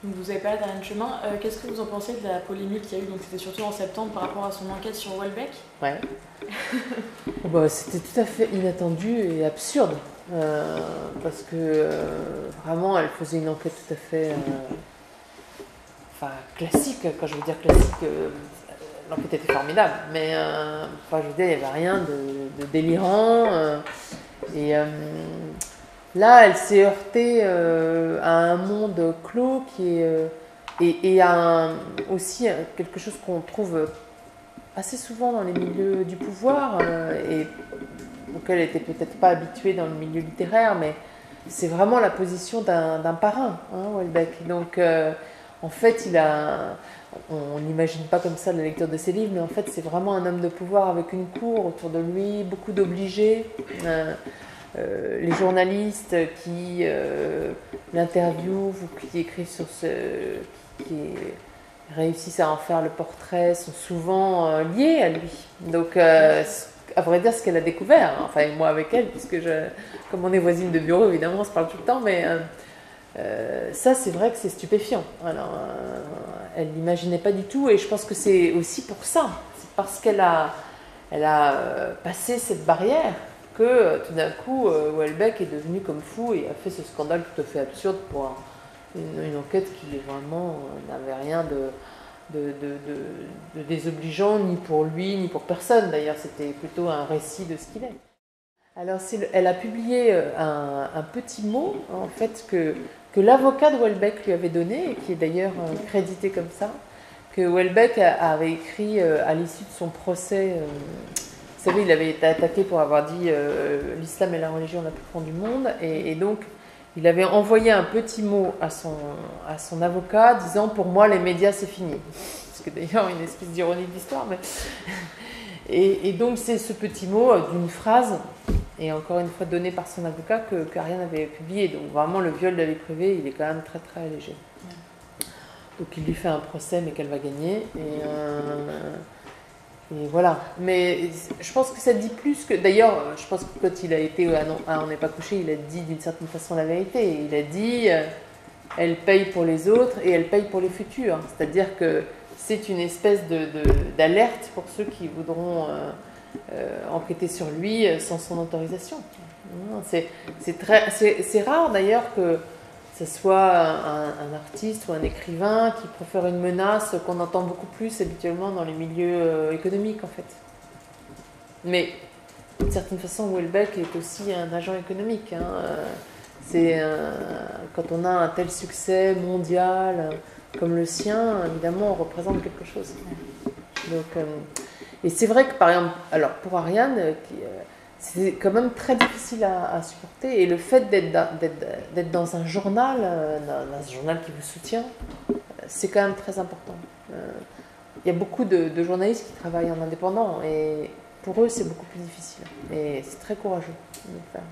Donc vous avez parlé d'Ariane Chemin. Qu'est-ce que vous en pensez de la polémique qu'il y a eu? Donc c'était surtout en septembre par rapport à son enquête sur Houellebecq. Ouais. Bah, c'était tout à fait inattendu et absurde. Parce que vraiment, elle faisait une enquête tout à fait classique. Quand je veux dire classique, l'enquête était formidable. Mais je veux dire, il n'y avait rien de délirant. Là, elle s'est heurtée à un monde clos qui est, et à aussi quelque chose qu'on trouve assez souvent dans les milieux du pouvoir et auquel elle n'était peut-être pas habituée dans le milieu littéraire, mais c'est vraiment la position d'un parrain, Houellebecq. Donc, en fait, on n'imagine pas comme ça la lecture de ses livres, mais en fait, c'est vraiment un homme de pouvoir avec une cour autour de lui, beaucoup d'obligés. Les journalistes qui l'interviewent ou qui écrivent sur qui réussissent à en faire le portrait sont souvent liés à lui. Donc, à vrai dire, ce qu'elle a découvert, enfin, moi avec elle, puisque comme on est voisine de bureau, évidemment, on se parle tout le temps, mais ça, c'est vrai que c'est stupéfiant. Alors, elle n'imaginait pas du tout, et je pense que c'est aussi pour ça. C'est parce qu'elle a passé cette barrière que tout d'un coup, Houellebecq est devenu comme fou et a fait ce scandale tout à fait absurde pour une enquête qui vraiment n'avait rien de désobligeant, ni pour lui, ni pour personne. D'ailleurs, c'était plutôt un récit de ce qu'il est. Alors, elle a publié un petit mot, en fait, que l'avocat de Houellebecq lui avait donné, et qui est d'ailleurs crédité comme ça, que Houellebecq avait écrit à l'issue de son procès. Vous savez, il avait été attaqué pour avoir dit l'islam est la religion la plus grande du monde, et donc il avait envoyé un petit mot à son avocat disant pour moi les médias c'est fini. Parce que d'ailleurs une espèce d'ironie de l'histoire. Mais... et donc c'est ce petit mot d'une phrase, et encore une fois donné par son avocat, qu'Ariane avait publié. Donc vraiment le viol de la vie privée il est quand même très très léger. Donc il lui fait un procès mais qu'elle va gagner. Et voilà. Mais je pense que ça dit plus que... D'ailleurs, je pense que quand il a été On n'est pas couché, il a dit d'une certaine façon la vérité. Il a dit elle paye pour les autres et elle paye pour les futurs. C'est-à-dire que c'est une espèce d'alerte pour ceux qui voudront enquêter sur lui sans son autorisation. C'est rare d'ailleurs que ce soit un artiste ou un écrivain qui profère une menace qu'on entend beaucoup plus habituellement dans les milieux économiques en fait. Mais d'une certaine façon, Houellebecq est aussi un agent économique. Quand on a un tel succès mondial comme le sien, évidemment, on représente quelque chose. Donc, et c'est vrai que par exemple, alors pour Ariane, c'est quand même très difficile à supporter. Et le fait d'être dans un journal, dans un journal qui vous soutient, c'est quand même très important. Il y a beaucoup de journalistes qui travaillent en indépendant et pour eux, c'est beaucoup plus difficile. Et c'est très courageux de le faire.